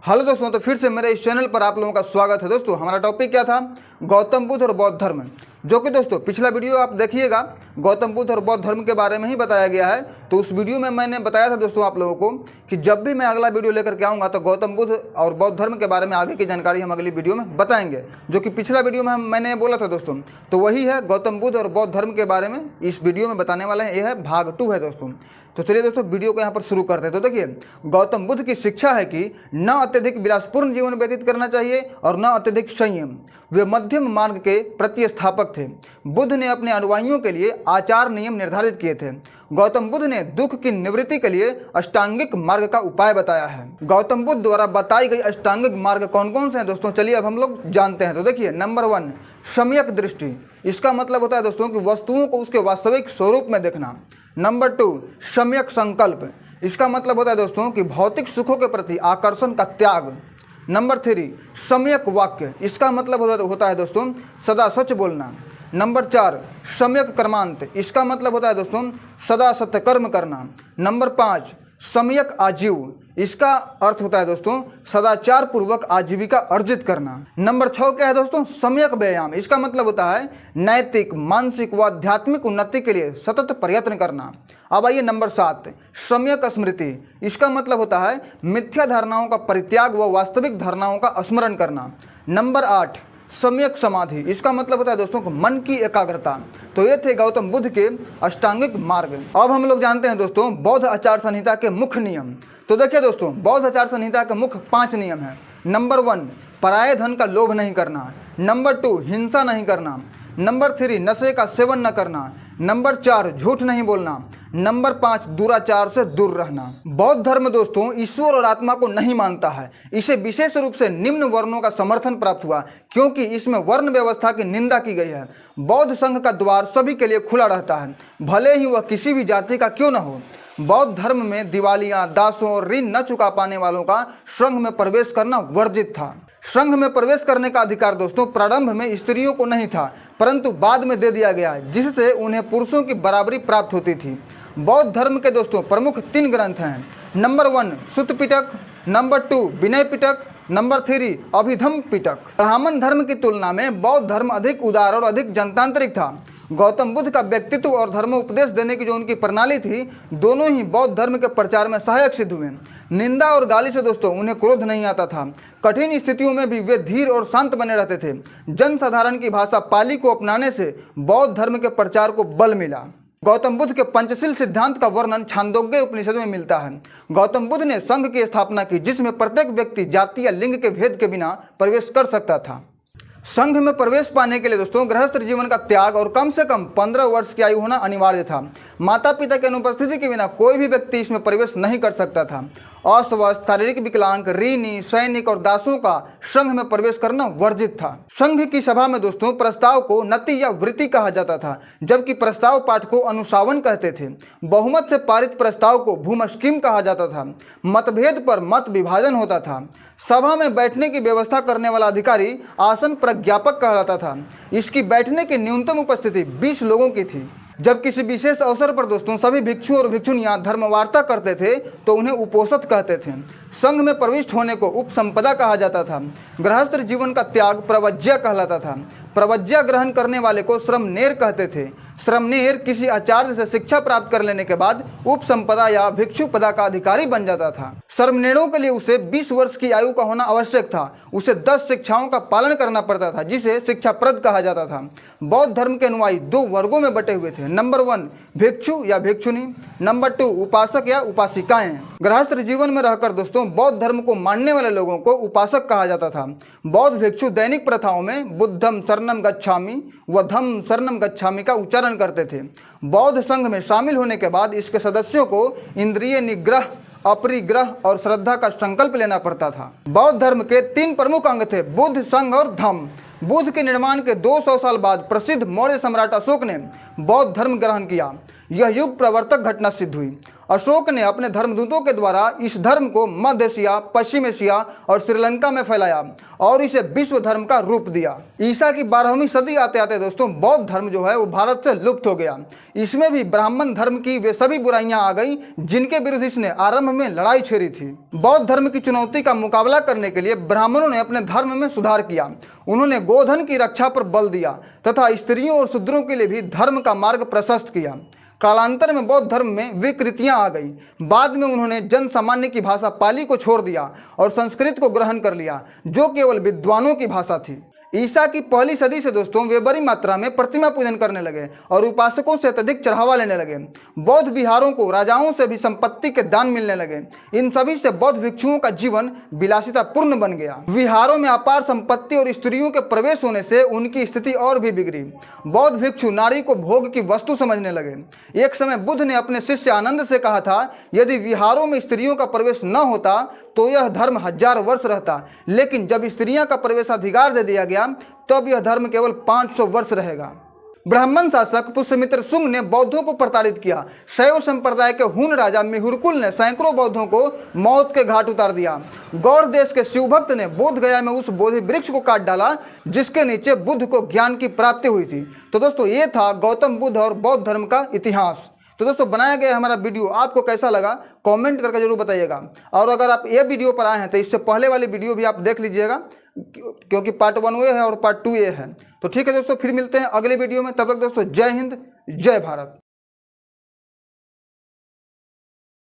Hello दोस्तों, तो फिर से मेरे इस चैनल पर आप लोगों का स्वागत है। दोस्तों हमारा टॉपिक क्या था? गौतम बुद्ध और बौद्ध धर्म, जो कि दोस्तों पिछला वीडियो आप देखिएगा, गौतम बुद्ध और बौद्ध धर्म के बारे में ही बताया गया है। तो उस वीडियो में मैंने बताया था दोस्तों आप लोगों को कि जब भी मैं अगला वीडियो लेकर के आऊँगा तो गौतम बुद्ध और बौद्ध धर्म के बारे में आगे की जानकारी हम अगली वीडियो में बताएंगे, जो कि पिछला वीडियो में मैंने बोला था दोस्तों। तो वही है, गौतम बुद्ध और बौद्ध धर्म के बारे में इस वीडियो में बताने वाले हैं। यह है भाग 2 है दोस्तों। तो चलिए दोस्तों वीडियो को यहाँ पर शुरू करते हैं। तो देखिए, गौतम बुद्ध की शिक्षा है कि न अत्यधिक विलासपूर्ण जीवन व्यतीत करना चाहिए और न अत्यधिक संयम। वे मध्यम मार्ग के प्रतिस्थापक थे। बुद्ध ने अपने अनुयायियों के लिए आचार नियम निर्धारित किए थे। गौतम बुद्ध ने दुख की निवृत्ति के लिए अष्टांगिक मार्ग का उपाय बताया है। गौतम बुद्ध द्वारा बताई गई अष्टांगिक मार्ग कौन कौन से हैं दोस्तों? चलिए अब हम लोग जानते हैं। तो देखिए, नंबर 1 सम्यक दृष्टि। इसका मतलब होता है दोस्तों कि वस्तुओं को उसके वास्तविक स्वरूप में देखना। नंबर 2 सम्यक संकल्प। इसका मतलब होता है दोस्तों कि भौतिक सुखों के प्रति आकर्षण का त्याग। नंबर 3 सम्यक वाक्य। इसका मतलब होता है दोस्तों सदा सच बोलना। नंबर 4 सम्यक कर्मांत। इसका मतलब होता है दोस्तों सदा सत्कर्म करना। नंबर 5 सम्यक आजीव। इसका अर्थ होता है दोस्तों सदाचार पूर्वक आजीविका अर्जित करना। नंबर 6 क्या है दोस्तों? सम्यक व्यायाम। इसका मतलब होता है नैतिक, मानसिक व आध्यात्मिक उन्नति के लिए सतत प्रयत्न करना। अब आइए नंबर 7 सम्यक स्मृति। इसका मतलब होता है मिथ्या धारणाओं का परित्याग व वास्तविक धारणाओं का स्मरण करना। नंबर 8 सम्यक समाधि। इसका मतलब होता है दोस्तों को मन की एकाग्रता। तो ये थे गौतम बुद्ध के अष्टांगिक मार्ग। अब हम लोग जानते हैं दोस्तों बौद्ध आचार संहिता के मुख्य नियम। तो देखिए दोस्तों, बौद्ध आचार संहिता के मुख्य 5 नियम हैं। नंबर 1 पराये धन का लोभ नहीं करना। नंबर 2 हिंसा नहीं करना। नंबर 3 नशे का सेवन न करना। नंबर 4 झूठ नहीं बोलना। नंबर 5 दुराचार से दूर रहना। बौद्ध धर्म दोस्तों ईश्वर और आत्मा को नहीं मानता है। इसे विशेष रूप से निम्न वर्णों का समर्थन प्राप्त हुआ, क्योंकि इसमें वर्ण व्यवस्था की निंदा की गई है। बौद्ध संघ का द्वार सभी के लिए खुला रहता है, भले ही वह किसी भी जाति का क्यों न हो। बौद्ध धर्म में दिवालियां, दासों और ऋण न चुका पाने वालों का संघ में प्रवेश करना वर्जित था। संघ में प्रवेश करने का अधिकार दोस्तों प्रारंभ में स्त्रियों को नहीं था, परंतु बाद में दे दिया गया, जिससे उन्हें पुरुषों की बराबरी प्राप्त होती थी। बौद्ध धर्म के दोस्तों प्रमुख 3 ग्रंथ हैं। नंबर 1 सुत्त पिटक। नंबर 2 विनय पिटक। नंबर 3 अभिधम पिटक। ब्राह्मण धर्म की तुलना में बौद्ध धर्म अधिक उदार और अधिक जनतांत्रिक था। गौतम बुद्ध का व्यक्तित्व और धर्मोपदेश देने की जो उनकी प्रणाली थी, दोनों ही बौद्ध धर्म के प्रचार में सहायक सिद्ध हुए। निंदा और गाली से दोस्तों उन्हें क्रोध नहीं आता था। कठिन स्थितियों में भी वे धीर और शांत बने रहते थे। जनसाधारण की भाषा पाली को अपनाने से बौद्ध धर्म के प्रचार को बल मिला। गौतम बुद्ध के पंचशील सिद्धांत का वर्णन छांदोग्य उपनिषद में मिलता है। गौतम बुद्ध ने संघ की स्थापना की, जिसमें प्रत्येक व्यक्ति जाति या लिंग के भेद के बिना प्रवेश कर सकता था। संघ में प्रवेश पाने के लिए दोस्तों गृहस्थ जीवन का त्याग और कम से कम 15 वर्ष की आयु होना अनिवार्य था। माता पिता की अनुपस्थिति के बिना कोई भी व्यक्ति इसमें प्रवेश नहीं कर सकता था। अस्वस्थ, शारीरिक विकलांग, ऋणी, सैनिक और दासों का संघ में प्रवेश करना वर्जित था। संघ की सभा में दोस्तों प्रस्ताव को नति या वृत्ति कहा जाता था, जबकि प्रस्ताव पाठ को अनुशावन कहते थे। बहुमत से पारित प्रस्ताव को भूमस्कीम कहा जाता था। मतभेद पर मत विभाजन होता था। सभा में बैठने की व्यवस्था करने वाला अधिकारी आसन प्रज्ञापक कहलाता था। इसकी बैठने की न्यूनतम उपस्थिति 20 लोगों की थी। जब किसी विशेष अवसर पर दोस्तों सभी भिक्षु और भिक्षुनियां धर्मवार्ता करते थे तो उन्हें उपोषित कहते थे। संघ में प्रविष्ट होने को उपसंपदा कहा जाता था। गृहस्थ जीवन का त्याग प्रवज्या कहलाता था। प्रवज्या ग्रहण करने वाले को श्रमणेर कहते थे। श्रमणेर किसी आचार्य से शिक्षा प्राप्त कर लेने के बाद उपसंपदा या भिक्षु पदा का अधिकारी बन जाता था। श्रमणेरों के लिए उसे 20 वर्ष की आयु का होना आवश्यक था। उसे 10 शिक्षाओं का पालन करना पड़ता था, जिसे शिक्षाप्रद कहा जाता था। बौद्ध धर्म के अनुयायी 2 वर्गों में बटे हुए थे। नंबर 1 भिक्षु या भिक्षुनी। नंबर 2 उपासक या उपासिकाएं। गृहस्थ जीवन में रहकर दोस्तों बौद्ध धर्म को मानने वाले लोगों को उपासक कहा जाता था। बौद्ध भिक्षु दैनिक प्रथाओं में बुद्धम शरणम गच्छामि व धम्म शरणम गच्छामि का उच्चारण करते थे। बौद्ध संघ में शामिल होने के बाद इसके सदस्यों को इंद्रिय निग्रह, अपरिग्रह और श्रद्धा का संकल्प लेना पड़ता था। बौद्ध धर्म के 3 प्रमुख अंग थे, बुद्ध, संघ और धम्म। बुद्ध के निर्माण के 200 साल बाद प्रसिद्ध मौर्य सम्राट अशोक ने बौद्ध धर्म ग्रहण किया। यह युग प्रवर्तक घटना सिद्ध हुई। अशोक ने अपने धर्मदूतों के द्वारा इस धर्म को मध्य एशिया, पश्चिम एशिया और श्रीलंका में फैलाया और इसे विश्व धर्म का रूप दिया। ईसा की 12वीं सदी आते आते दोस्तों बौद्ध धर्म जो है वो भारत से लुप्त हो गया। इसमें भी ब्राह्मण धर्म की वे सभी बुराइयां आ गई जिनके विरुद्ध इसने आरंभ में लड़ाई छेड़ी थी। बौद्ध धर्म की चुनौती का मुकाबला करने के लिए ब्राह्मणों ने अपने धर्म में सुधार किया। उन्होंने गोधन की रक्षा पर बल दिया तथा स्त्रियों और शूद्रों के लिए भी धर्म का मार्ग प्रशस्त किया। कालांतर में बौद्ध धर्म में विकृतियां आ गई। बाद में उन्होंने जन सामान्य की भाषा पाली को छोड़ दिया और संस्कृत को ग्रहण कर लिया जो केवल विद्वानों की भाषा थी। ईसा की पहली सदी से दोस्तों वे बड़ी मात्रा में प्रतिमा पूजन करने लगे और उपासकों से अत्यधिक चढ़ावा लेने लगे। बौद्ध विहारों को राजाओं से भी संपत्ति के दान मिलने लगे। इन सभी से बौद्ध भिक्षुओं का जीवन विलासितापूर्ण बन गया। विहारों में अपार संपत्ति और स्त्रियों के प्रवेश होने से उनकी स्थिति और भी बिगड़ी। बौद्ध भिक्षु नारी को भोग की वस्तु समझने लगे। एक समय बुद्ध ने अपने शिष्य आनंद से कहा था, यदि विहारों में स्त्रियों का प्रवेश न होता तो यह धर्म 1000 वर्ष रहता, लेकिन जब स्त्रियां का प्रवेशाधिकार दे दिया गया तब यह धर्म केवल 500 वर्ष रहेगा। ब्राह्मण शासक पुष्यमित्र शुंग ने बौद्धों को प्रताड़ित किया। शैव संप्रदाय के हुन राजा मिहुरकुल ने सैकड़ों बौद्धों को मौत के घाट उतार दिया। गौड़ देश के शिवभक्त ने बोध गया में उस बोधि वृक्ष को काट डाला जिसके नीचे बुद्ध को ज्ञान की प्राप्ति हुई थी। तो दोस्तों ये था गौतम बुद्ध और बौद्ध धर्म का इतिहास। तो दोस्तों बनाया गया हमारा वीडियो आपको कैसा लगा कमेंट करके जरूर बताइएगा। और अगर आप ये वीडियो पर आए हैं तो इससे पहले वाली वीडियो भी आप देख लीजिएगा क्योंकि पार्ट 1 ये है और पार्ट 2 ये है। तो ठीक है दोस्तों, फिर मिलते हैं अगले वीडियो में। तब तक दोस्तों जय हिंद, जय भारत।